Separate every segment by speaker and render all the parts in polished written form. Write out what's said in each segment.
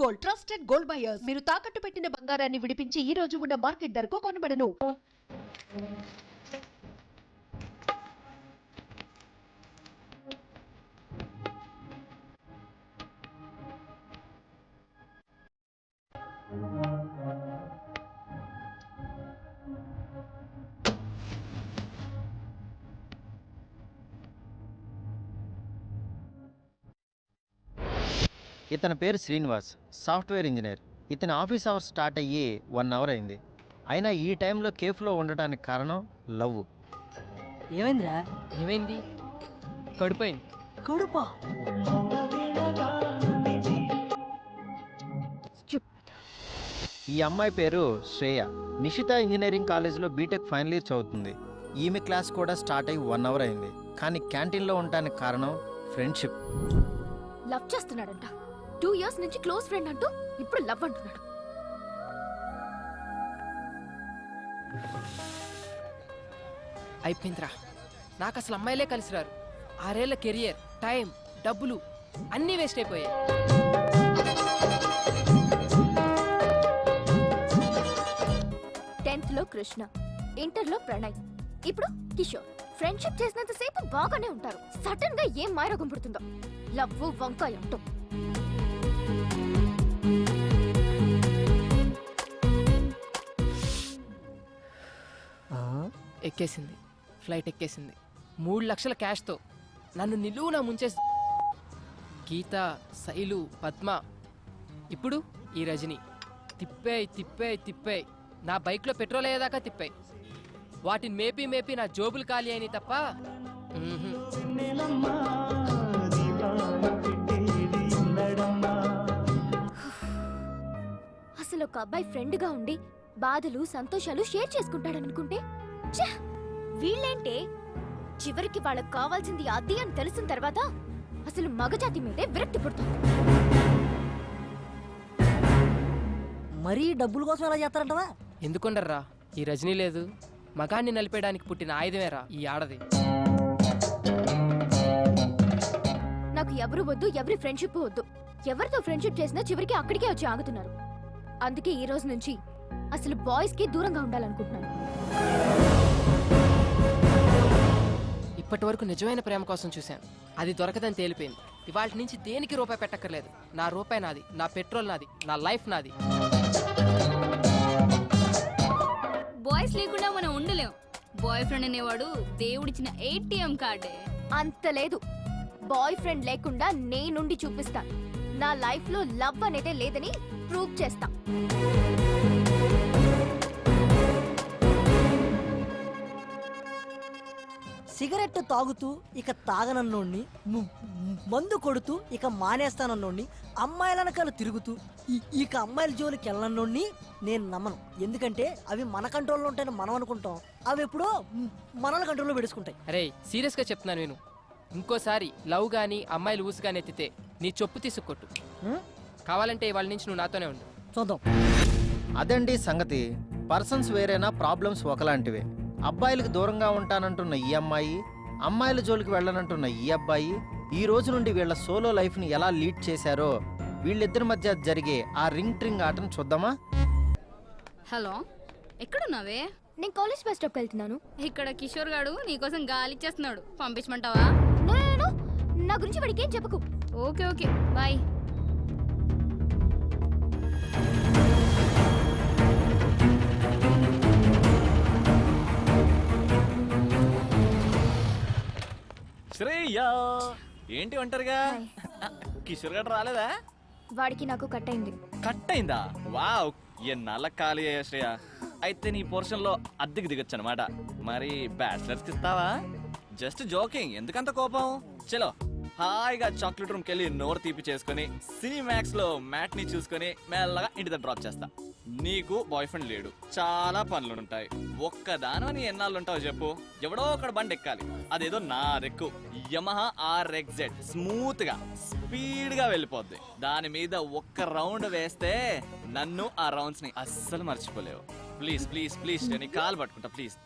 Speaker 1: Gold, trusted gold buyers. మీరు తాకట్టు పెట్టిన బంగారాన్ని విడిపించి ఈ రోజు ఉన్న మార్కెట్ ధరకు కొనబడను.
Speaker 2: ఇతని పేరు శ్రీనివాస్, సాఫ్ట్వేర్ ఇంజనీర్. ఇతని ఆఫీస్ అవర్స్ స్టార్ట్ అయ్యి 1 అవర్ అయింది. అయినా ఈ టైంలో కేఫ్లో ఉండడానికి కారణం లవ్.
Speaker 3: ఏమైందిరా?
Speaker 4: ఏమైంది? కడుపోయింది.
Speaker 3: కడుపా?
Speaker 2: ఈ అమ్మాయి పేరు శ్రేయ. నిషిత ఇంజనీరింగ్ కాలేజ్లో బీటెక్ ఫైనల్ ఇయర్ చదువుతుంది. ఈమె క్లాస్ కూడా స్టార్ట్ అయ్యి 1 అవర్ అయింది. కానీ క్యాంటీన్లో ఉండడానికి కారణం ఫ్రెండ్షిప్.
Speaker 5: లవ్ చేస్తున్నాడంట. 2 ఇయర్స్ నుంచి క్లోజ్ ఫ్రెండ్ అంటూ ఇప్పుడు లవ్ అంటున్నాడు.
Speaker 4: అయిపోయిందిరా, నాకు అసలు అమ్మాయిలే కలిసిరారు. 6 ఏళ్ల కెరియర్, టైం, డబ్బులు అన్నీ వేస్ట్ అయిపోయాయి.
Speaker 5: లో కృష్ణ, ఇంటర్లో ప్రణయ్, ఇప్పుడు కిషోర్. ఫ్రెండ్షిప్ చేసినంత సేపు బాగానే ఉంటారు. సడన్ గా ఏం మాయరోగం పుడుతుందో. లవ్ వంకాయ అంటూ.
Speaker 4: ఎక్కేసింది, ఫ్లైట్ ఎక్కేసింది. 3 లక్షల క్యాష్తో నన్ను నిలువునా ముంచేసి గీత, శైలు, పద్మ, ఇప్పుడు ఈ రజని. తిప్పాయి నా బైక్లో పెట్రోల్ అయ్యేదాకా తిప్పాయి. వాటిని మేపి నా జోబులు ఖాళీ అయినాయి తప్ప.
Speaker 5: అసలు ఒక అబ్బాయి ఫ్రెండ్ గా ఉండి బాధలు సంతోషాలు షేర్ చేసుకుంటాడనుకుంటే వీళ్ళేంటే చివరికి వాళ్ళకు కావాల్సింది అది అని తెలిసిన తర్వాత అసలు మగజాతి మీదే విరక్తి పుడుతుంది.
Speaker 3: మరీ డబ్బుల కోసం ఎలా చేస్తారంటవా?
Speaker 4: ఎందుకుండర్రా, ఈ రజనీ లేదు, మగాన్ని నలిపేయడానికి పుట్టిన ఆయుధమేరా ఈ ఆడది.
Speaker 5: నాకు ఎవరు వద్దు, ఎవరి ఫ్రెండ్షిప్ వద్దు. ఎవరితో ఫ్రెండ్షిప్ చేసినా చివరికి అక్కడికే వచ్చి ఆగుతున్నారు. అందుకే ఈ రోజు నుంచి అసలు బాయ్స్ కి దూరంగా ఉండాలనుకుంటున్నాను.
Speaker 4: ఇప్పటి వరకు నిజమైన ప్రేమ కోసం చూశాను, అది దొరకదని తేలిపోయింది. ఇవాళ నుంచి దేనికి రూపాయి పెట్టక్కర్లేదు. నా రూపాయి నాది, నా పెట్రోల్ నాది, నా లైఫ్ నాది.
Speaker 6: బాయ్స్ లేకుండా మనం ఉండలేం. బాయ్ ఫ్రెండ్ అనేవాడు దేవుడిచ్చిన ATM కార్డే.
Speaker 5: అంత లేదు. బాయ్ ఫ్రెండ్ లేకుండా నేనుండి చూపిస్తా. నా లైఫ్ లో లవ్ అనేదే లేదని ప్రూవ్ చేస్తా.
Speaker 3: సిగరెట్ తాగుతూ ఇక తాగనన్నోడిని, మందు కొడుతూ ఇక మానేస్తానన్నోడిని, అమ్మాయిలనకాలు తిరుగుతూ ఇక అమ్మాయిల జోలికి వెళ్ళనోడిని నేను నమ్మను. ఎందుకంటే అవి మన కంట్రోల్లో ఉంటాయని మనం అనుకుంటాం, అవి ఎప్పుడో మనల్ని కంట్రోల్లో పెడుచుకుంటాయి.
Speaker 4: అరే సీరియస్గా చెప్తున్నాను నేను. ఇంకోసారి లవ్ గానీ అమ్మాయిలు ఊసు గానీ ఎత్తితే నీ చొప్పు తీసుకొట్టు. కావాలంటే ఇవాళ నుంచి నువ్వు నాతోనే ఉండు.
Speaker 3: చూద్దాం.
Speaker 2: అదండి సంగతి. పర్సన్స్ వేరేనా, ప్రాబ్లమ్స్ ఒకలాంటివే. అబ్బాయిలకు దూరంగా ఉంటానంటున్న ఈ అమ్మాయి, అమ్మాయిల జోలికి వెళ్ళనంటున్న ఈ అబ్బాయి ఈ రోజు నుండి వీళ్ళ సోలో లైఫ్ని ఎలా లీడ్ చేశారో వీళ్ళిద్దరి మధ్య జరిగే ఆ రింగ్ ట్రింగ్ ఆటను చూద్దామా?
Speaker 6: హలో, ఎక్కడున్నావే?
Speaker 5: నేను కాలేజ్ బస్ స్టాప్ వెళ్తున్నాను.
Speaker 6: ఇక్కడ కిషోర్ గాడు నీకోసం గాలి ఇచ్చేస్తున్నాడు, పంపించమంటావా?
Speaker 5: నా గురించి వాడికి ఏం చెప్పకు.
Speaker 6: Okay bye.
Speaker 7: శ్రేయా, ఏంటి ఒంటరిగా? కిషోర్ గారు రాలేదా?
Speaker 5: వాడికి నాకు కట్ అయింది.
Speaker 7: కట్ అయిందా? వావ్, ఎన్నాళ్ళ ఖాళీ అయ్యా శ్రేయ. అయితే నీ పోర్షన్ లో అద్దెకి దిగొచ్చు అనమాట. మరి బ్యాచిలర్స్ కి ఇస్తావా? జస్ట్ జోకింగ్, ఎందుకంత కోపం? చలో హాయిగా చాక్లెట్ రూమ్కి వెళ్ళి నోరు తీపి చేసుకుని సినిమాక్స్ లో మ్యాట్ ని చూసుకుని మెల్లగా ఇంటి దగ్గర డ్రాప్ చేస్తా. నీకు బాయ్ ఫ్రెండ్ లేడు, చాలా పనులు ఉంటాయి. ఒక్కదాని ఎన్నాళ్ళు ఉంటావు చెప్పు? ఎవడో ఒకడు బండి ఎక్కాలి. అదేదో నా రెక్కు యమహా RXZ, స్మూత్ గా స్పీడ్ గా వెళ్ళిపోద్ది. దాని మీద ఒక్క రౌండ్ వేస్తే నన్ను ఆ రౌండ్స్ ని అస్సలు మర్చిపోలేవు. ప్లీజ్ ప్లీజ్ ప్లీజ్ నీ కాలు పట్టుకుంటా ప్లీజ్.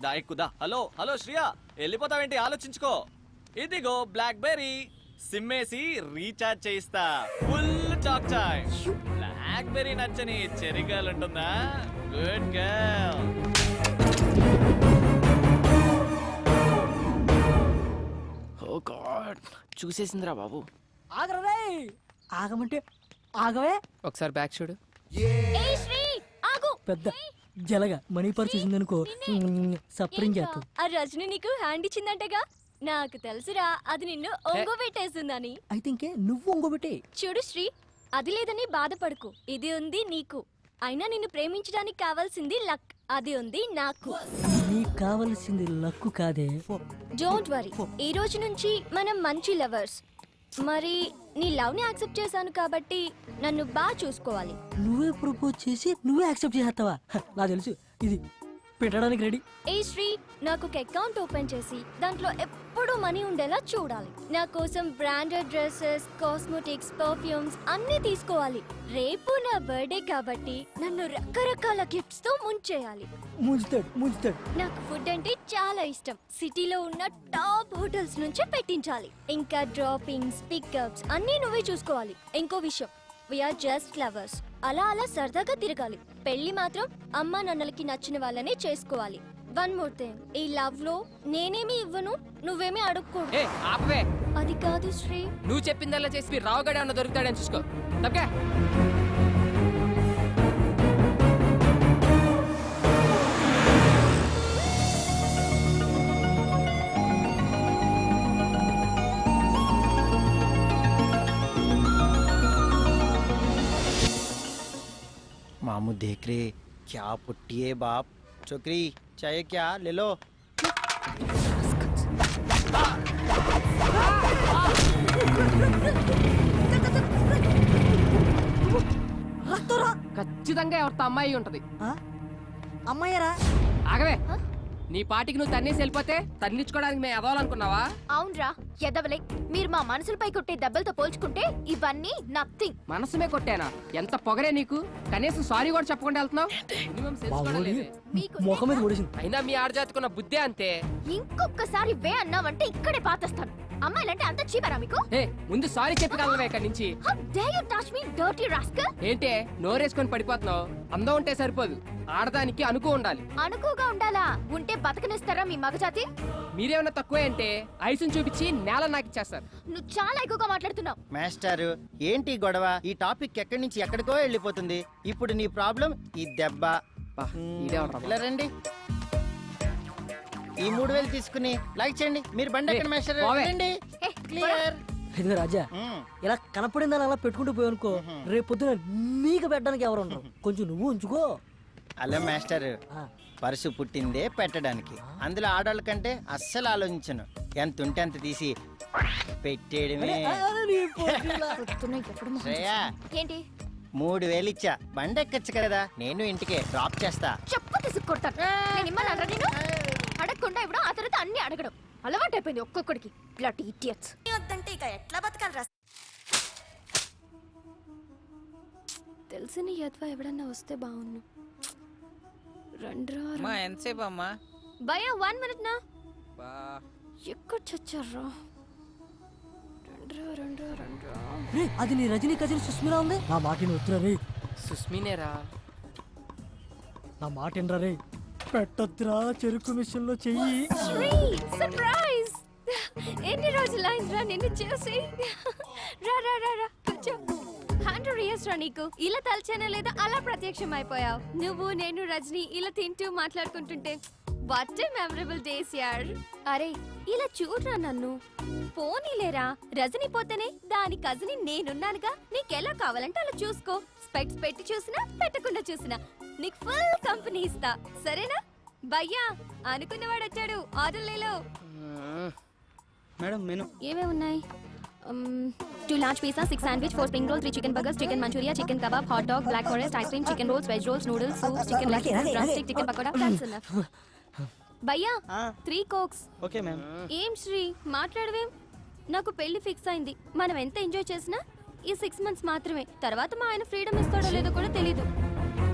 Speaker 7: దా ఎక్కుదా. హలో శ్రియా, వెళ్ళిపోతావేంటి? ఆలోచించుకో. ఇదిగో బ్లాక్ బెర్రీ, సిమ్మేసి రీఛార్జ్ చేయిస్తా. ఫుల్ చాక్ చాయ్. బ్లాక్ బెర్రీ నచ్చని చెర్రీ గర్ల్ ఉంటుందా? Good girl.
Speaker 4: ఓ గాడ్ చూసేసిందిరా బాబు.
Speaker 3: ఆగరే ఆగమంటే ఆగవే.
Speaker 4: ఒకసారి బ్యాక్ చూడు.
Speaker 5: ఏయ్ శ్రీ ఆగు.
Speaker 3: పెద్ద జలగా మనీ పర్స్ చూసిందనుకో సప్రింగ్ చేస్తాం.
Speaker 5: ఆ రజని నీకు హ్యాండ్ ఇచ్చిందంటగా. నాకు తెలుసురా అది నిన్ను ఒంగోబెట్టేస్తుందని.
Speaker 3: అయితే ఇంకే నువ్వు ఇంకోబెట్టే.
Speaker 5: చూడు శ్రీ, అది లేదని బాధపడకు, ఇది ఉంది నీకు. అయినా నిన్ను ప్రేమించడానికి కావాల్సింది లక్, అది ఉంది నాకు.
Speaker 3: నీకు కావలసింది లక్కు కాదే.
Speaker 5: డోంట్ వరీ, ఈ రోజు నుంచి మనం మంచి లవర్స్. మరి నీ లవ్ ని యాక్సెప్ట్ చేశాను కాబట్టి నన్ను బాగా చూసుకోవాలి.
Speaker 3: నువ్వే ప్రపోజ్ చేసి నువ్వే యాక్సెప్ట్ చేస్తావా? నాకు తెలుసు ఇది పెట్టడానికి రెడీ.
Speaker 5: ఏ శ్రీ, నాకు ఒక అకౌంట్ ఓపెన్ చేసి దాంట్లో ఎప్పుడూ మనీ ఉండేలా చూడాలి. నా కోసం బ్రాండెడ్ డ్రెస్సెస్, కాస్మెటిక్స్, పర్ఫ్యూమ్స్ అన్నీ తీసుకోవాలి. రేపు నా బర్త్డే కాబట్టి నన్ను రకరకాల గిఫ్ట్స్ తో ముంచేయాలి.
Speaker 3: ముంచుతాడు.
Speaker 5: నాకు ఫుడ్ అంటే చాలా ఇష్టం. సిటీలో ఉన్న టాప్ హోటల్స్ నుంచి పెట్టించాలి. ఇంకా డ్రాపింగ్స్, పికప్స్ అన్నీ నువ్వే చూసుకోవాలి. ఇంకో విషయం, వీఆర్ జస్ట్ లవర్స్. అలా అలా సరదాగా తిరగాలి. పెళ్లి మాత్రం అమ్మా నాన్నలకి నచ్చిన వాళ్ళనే చేసుకోవాలి. వన్ మోర్ థింగ్, ఈ లవ్ లో నేనేమి ఇవ్వను, నువ్వేమీ అడుక్కోడు.
Speaker 4: ఏ ఆపవే.
Speaker 5: అది కాదు శ్రీ.
Speaker 4: నువ్వు చెప్పిందల్లా చేసి రావుగడ అన్న దొరుకుతాడని చూసుకో. తప్పకే.
Speaker 2: मामू देख रहे क्या पुट्टी है बाप. छोकरी चाहिए क्या ले लो.
Speaker 3: రక్తరా
Speaker 4: ఖచ్చితంగా ఎవరితో అమ్మాయి ఉంటది.
Speaker 3: అమ్మాయ్యరా.
Speaker 4: ఆగవే. నీ పాటికి నువ్వు తన్నేసి వెళ్ళిపోతే తన్నించుకోవడానికి మేము ఎదవాలనుకున్నావా?
Speaker 5: అవునరా ఎదవలే. మీరు మా మనసులపై కొట్టే దెబ్బలతో పోల్చుకుంటే ఇవన్నీ నథింగ్.
Speaker 4: మనసుమే కొట్టానా? ఎంత పొగరే నీకు. కనీసం సారీ కూడా చెప్పకుండా వెళ్తున్నావు. Minimum sense కూడా లేదే.
Speaker 3: ముఖం మీద కొడేసింది.
Speaker 4: అయినా మీ ఆడజాతుకున్న బుద్ధే అంతే.
Speaker 5: ఇంకొకసారి వే అన్నావంటే ఇక్కడే పాతేస్తాను. అమ్మాయిలంటే అంత చీపరా మీకు?
Speaker 4: ఏ ముందు సారీ చెప్పి కలవే ఇక్కడి నుంచి.
Speaker 5: How dare you touch me, dirty rascal?
Speaker 4: ఏంటే నోరేసుకొని పడిపోతున్నావు? అందం ఉంటే సరిపోదు, ఆడదానికి అనుకో ఉండాలి.
Speaker 5: అనుకుగా ఉండాలా? ఉంటే బతకనిస్తారా మీ మగజాతి?
Speaker 4: మీరేమన్నా తక్కువే అంటే ఐసుని చూపించి నేల నాకు ఇచ్చేస్తారు.
Speaker 5: నువ్వు చాలా ఎక్కువగా మాట్లాడుతున్నావు.
Speaker 2: మాస్టారు ఏంటి ఈ గొడవ? ఈ టాపిక్ ఎక్కడి నుంచి ఎక్కడికో వెళ్ళిపోతుంది. ఇప్పుడు నీ ప్రాబ్లం ఈ దెబ్బ.
Speaker 4: ఇదేమంటారు?
Speaker 2: ఇలా రండి. ఈ 3000 తీసుకుని లైక్ చేయండి. మీరు బండి ఎక్కడ మాస్టర్?
Speaker 4: పోవే.
Speaker 2: రండి.
Speaker 5: ఏ,
Speaker 2: క్లియర్.
Speaker 3: ఇదిగో రాజా, ఇలా కనపడిందని అలా పెట్టుకుంటూ పోయానుకో, రేపు పొద్దున నీకు పెట్టడానికి ఎవరు ఉండరు. కొంచెం నువ్వు ఉంచుకో.
Speaker 2: హలో మాస్టర్,
Speaker 3: ఆ,
Speaker 2: పరుసు పుట్టిందే పెట్టడానికి. అందులో ఆడవాళ్ళ కంటే అస్సలు ఆలోచించను. ఎంత ఉంటే అంత తీసి పెట్టేయడమే.
Speaker 3: నీ పొట్టిలా.
Speaker 5: పొద్దున్న ఎప్పుడు మొహం
Speaker 2: శ్రేయా,
Speaker 5: చూస్తావు? ఏంటి
Speaker 2: 3000 ఇచ్చా. బండి ఎక్కచ్చు కదా, నేను ఇంటికే డ్రాప్ చేస్తా.
Speaker 5: చెప్పు తీసుకు కొడతాను. నేను ఇమ్మన్నారా నేను? అడగకుండా ఇవ్వడం, ఆ తర్వాత అన్ని అడగడం అలవాటైపోయింది ఒక్కొక్కడికి. Blood idiots.
Speaker 8: వద్దంటే ఇక ఎట్లా బతకాలి?
Speaker 5: తెలిసిన యద్వా ఎవడన్నా వస్తే బాగున్ను. రండ్రా
Speaker 9: అమ్మా ఎంతసేపు అమ్మా?
Speaker 5: భయ్యా 1 minute నా.
Speaker 9: బా
Speaker 5: ఎక్కడ చచ్చారా? రండ్రా.
Speaker 3: రే, అది నీ రజనీ కజిన్ సుస్మిరా ఉంది. నా మాట వద్దురా రే.
Speaker 4: సుస్మినేరా?
Speaker 3: నా మాట ఏంట్రా రే. పెట్టొద్దురా చెరుకు మిషన్ లో చెయ్యి.
Speaker 5: శ్రీ సర్ప్రైజ్. ఎన్ని రోజులైందిరా నిన్ను చూసి. రా కూర్చో. 100 years రా నీకు. ఇలా తలచానే లేదా అలా ప్రత్యక్షం అయిపోయావు. నువ్వు నేను రజని ఇలా తింటూ మాట్లాడుకుంటుంటే వాట్ ఏ మెమరబుల్ డేస్ యార్. అరే ఇలా చూడరా నన్ను. పోనీలేరా, రజని పోతేనే దాని కజిని నేనున్నానుగా. నీకెలా కావాలంటే అలా చూసుకో. స్పెక్ట్స్ పెట్టి చూసినా పెట్టకుండా చూసినా నీకు ఫుల్ కంపెనీ ఇస్తా, సరేనా? భయ్యా అనుకున్నవాడు వచ్చాడు. ఆర్డర్లేలో
Speaker 9: మేడం మెను
Speaker 5: ఏమేమి ఉన్నాయి? 2 large pizza, 6 sandwich, 4 spring roll, 3 chicken burgers, chicken manchuria, chicken kebab, hot dog, black forest, ice cream, chicken rolls, veg rolls, noodles, soup, chicken leg pieces, drumstick, chicken pakoda. That's enough. భయ్యా 3 cokes.
Speaker 9: Okay ma'am.
Speaker 5: ఏం శ్రీ మాట్లాడవేం? నాకు పెళ్లి fix అయింది. మనం ఎంత enjoy చేసినా ఈ 6 months మాత్రమే. తర్వాత మా ఆయన ఫ్రీడమ్ ఇస్తాడో లేదో కూడా తెలీదు.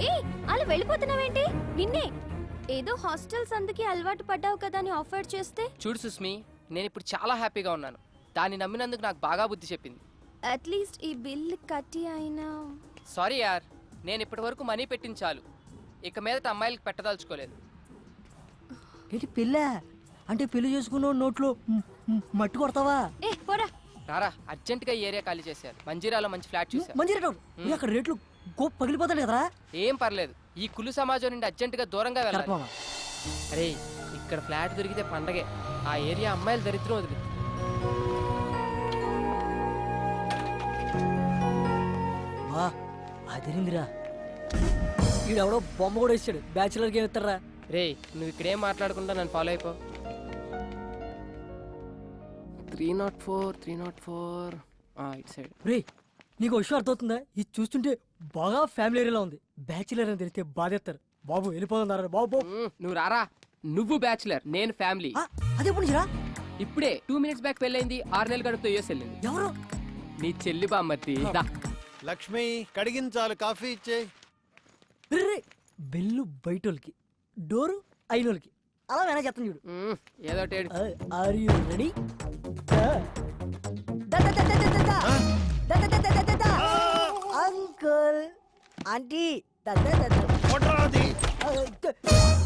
Speaker 5: ఏ అలా వెళ్ళిపోతున్నావేంటి? నిన్నే ఏదో హాస్టల్స్ అందుకే అలవాటు పడ్డావు కదా అని ఆఫర్ చేస్తే.
Speaker 4: చూడు సుస్మి, నేను ఇప్పుడు చాలా హ్యాపీగా ఉన్నాను. దాన్ని నమ్మినందుకు నాకు బాగా బుద్ధి చెప్పింది.
Speaker 5: అట్లీస్ట్ ఈ బిల్ కట్టి అయినా.
Speaker 4: సారీ యార్, నేను ఇప్పటి వరకు మనీ పెట్టించాలు, ఇక మీదట అమ్మాయిలకు పెట్టదలుచుకోలేదు.
Speaker 3: ఏంటి పెళ్ళ అంటే పెళ్లి చేసుకున్న నోట్లో మట్టి కొడతావా?
Speaker 5: ఏ పోరా.
Speaker 4: రారా, అర్జెంటుగా ఈ ఏరియా ఖాళీ చేశారు. మంజీరాలో మంచి ఫ్లాట్ చూసా.
Speaker 3: మంచి రేటు అక్కడ రేట్లు గోప్ పగిలిపోతాడు కదరా.
Speaker 4: ఏం పర్లేదు, ఈ కులు సమాజం నుండి అర్జెంటుగా దూరంగా వెళ్ళాలి.
Speaker 3: కరెక్ట్ మామ.
Speaker 4: అరే ఇక్కడ ఫ్లాట్ దొరికితే పండగే. ఆ ఏరియా అమ్మాయిలు దరిద్రం వదిలి.
Speaker 3: వా అదిరిందిరా. ఈడెవడో బొమ్మ కూడా ఇచ్చాడు. బ్యాచులర్కి ఏమి ఇస్తారా?
Speaker 4: రే నువ్వు ఇక్కడేం మాట్లాడకుండా నన్ను ఫాలో అయిపో. 304 ఇటు సైడ్.
Speaker 3: రే నీకు విషయం అర్థమవుతుందా? ఇది చూస్తుంటే బాగా ఫ్యామిలీ ఏరియాలో ఉంది. బ్యాచులర్ అని తెలిస్తే బాధేస్తారు. బాబు వెళ్ళిపోతున్నారు బాబు.
Speaker 4: నువ్వు రారా. నువ్వు బ్యాచులర్, నేను ఫ్యామిలీ.
Speaker 3: అదే ఎప్పుడు నుంచిరా?
Speaker 4: ఇప్పుడే 2 minutes బ్యాక్ పెళ్ళైంది. 6 నెలల గడుపుతో యూఎస్ వెళ్ళింది.
Speaker 3: ఎవరు?
Speaker 4: నీ చెల్లి బామ్మర్తి. దా.
Speaker 2: లక్ష్మి కడిగించాలి, కాఫీ ఇచ్చే.
Speaker 3: రే బెల్లు బయటోళ్ళకి, డోరు అయినోళ్ళకి. అలా వేనా చెప్తాను చూడు.
Speaker 4: ఏదో టేడు.
Speaker 3: Are you ready? Uncle aunty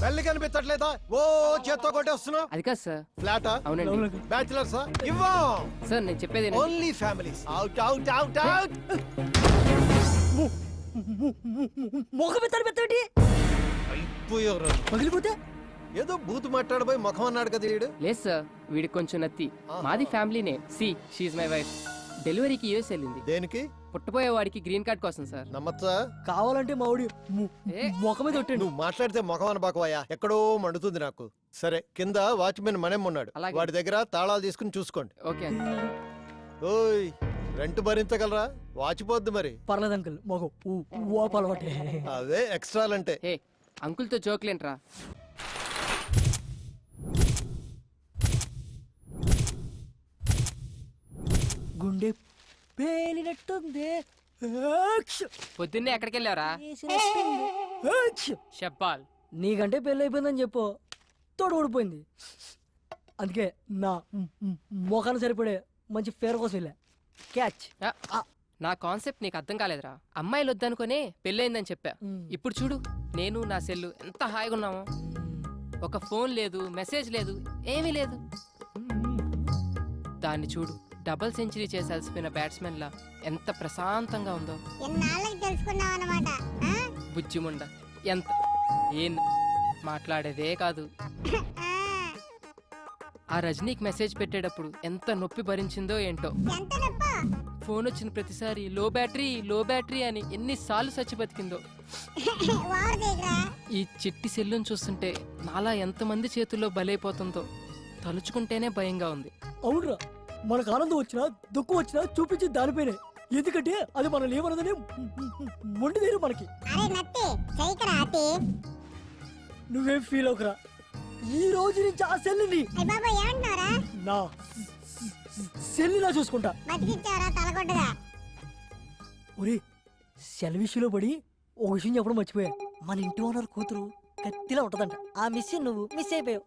Speaker 2: పెళ్లి కనిపించట్లేదా? ఓ చేత్తో కొట్టేస్తున్నావు.
Speaker 4: అది కాదు సార్.
Speaker 2: ఫ్లాటా?
Speaker 4: అవునండి
Speaker 2: బ్యాచులర్సా? ఇవ్వం.
Speaker 4: సార్, నేను చెప్పేది
Speaker 2: only families. Out out out out.
Speaker 3: ముఖం పెద్దటి
Speaker 2: అయిపోయారు.
Speaker 3: పగిలిపోతే
Speaker 2: ఏదో బూతు మాట్లాడబోయి ముఖం అన్నాడు కదా వీడు.
Speaker 4: లేదు సార్, వీడికి కొంచెం నత్తి. మాది ఫ్యామిలీనే. See she my wife. డెలివరీకి యూఎస్ వెళ్ళింది.
Speaker 2: దేనికి?
Speaker 4: పుట్టబోయే వాడికి గ్రీన్ కార్డ్ కోసం సార్.
Speaker 2: నమ్మచ్చా?
Speaker 3: కావాలంటే మా ఊడి ముఖం మీద కొట్టండి.
Speaker 2: నువ్వు మాట్లాడితే ముఖం అనబాకవయ్యా, ఎక్కడో మండుతుంది నాకు. సరే, కింద వాచ్మెన్ మనేం ఉన్నాడు,
Speaker 4: అలాగే.
Speaker 2: వాడి దగ్గర తాళాలు తీసుకుని చూసుకోండి.
Speaker 4: ఓకే.
Speaker 2: ఓయ్ రెంట్ భరించగలరా? వాచిపోద్ది మరి.
Speaker 3: పర్లేదు అంకుల్ మొగం ఓపలవాటే.
Speaker 2: అవే ఎక్స్ట్రాలంటే.
Speaker 4: ఏ అంకుల్తో జోక్లేంట్రా.
Speaker 3: గుండె పేలినట్టుంది.
Speaker 4: పొద్దున్నే ఎక్కడికి వెళ్ళావరా? షబ్బాల్.
Speaker 3: నీకంటే పెళ్ళి అయిపోయిందని చెప్పు. తోడు ఊడిపోయింది. అందుకే నా మొఖాన్ని సరిపడే మంచి ఫేర్ కోసం వెళ్ళా. క్యాచ్.
Speaker 4: నా కాన్సెప్ట్ నీకు అర్థం కాలేదురా. అమ్మాయిలు వద్దనుకునే పెళ్ళయిందని చెప్పా. ఇప్పుడు చూడు, నేను నా సెల్లు ఎంత హాయిగా ఉన్నామో. ఒక ఫోన్ లేదు, మెసేజ్ లేదు, ఏమీ లేదు. దాన్ని చూడు, డబుల్ సెంచరీ చేసి అలసిపోయిన బ్యాట్స్మెన్ లా ఎంత ప్రశాంతంగా ఉందో. బుజ్జిముండ ఎంత ఏం మాట్లాడేదే కాదు. ఆ రజనీకి మెసేజ్ పెట్టేటప్పుడు ఎంత నొప్పి భరించిందో ఏంటో. ఫోన్ వచ్చిన ప్రతిసారి లో బ్యాటరీ అని ఎన్నిసార్లు చచ్చి బతికిందో. ఈ చిట్టి సెల్లును చూస్తుంటే నాలా ఎంతమంది చేతుల్లో బలైపోతుందో తలుచుకుంటేనే భయంగా ఉంది.
Speaker 3: అవునరా, మనకు ఆనందం వచ్చినా దుఃఖం వచ్చినా చూపించి దానిపైనే. ఎందుకంటే అది మనం ఏమన్నదని మొండి తీరు మనకి. నువ్వేం ఫీల్ అవుకరా. ఈ రోజు నుంచి ఆ సెల్లుని నా సెల్లులా చూసుకుంటా. ఒరే సెల్ విషయంలో పడి ఒక విషయం చెప్పడం మర్చిపోయా. మన ఇంటి ఓనర్ కూతురు కత్తిలా ఉంటదంట. ఆ మిస్ నువ్వు మిస్ అయిపోయావు.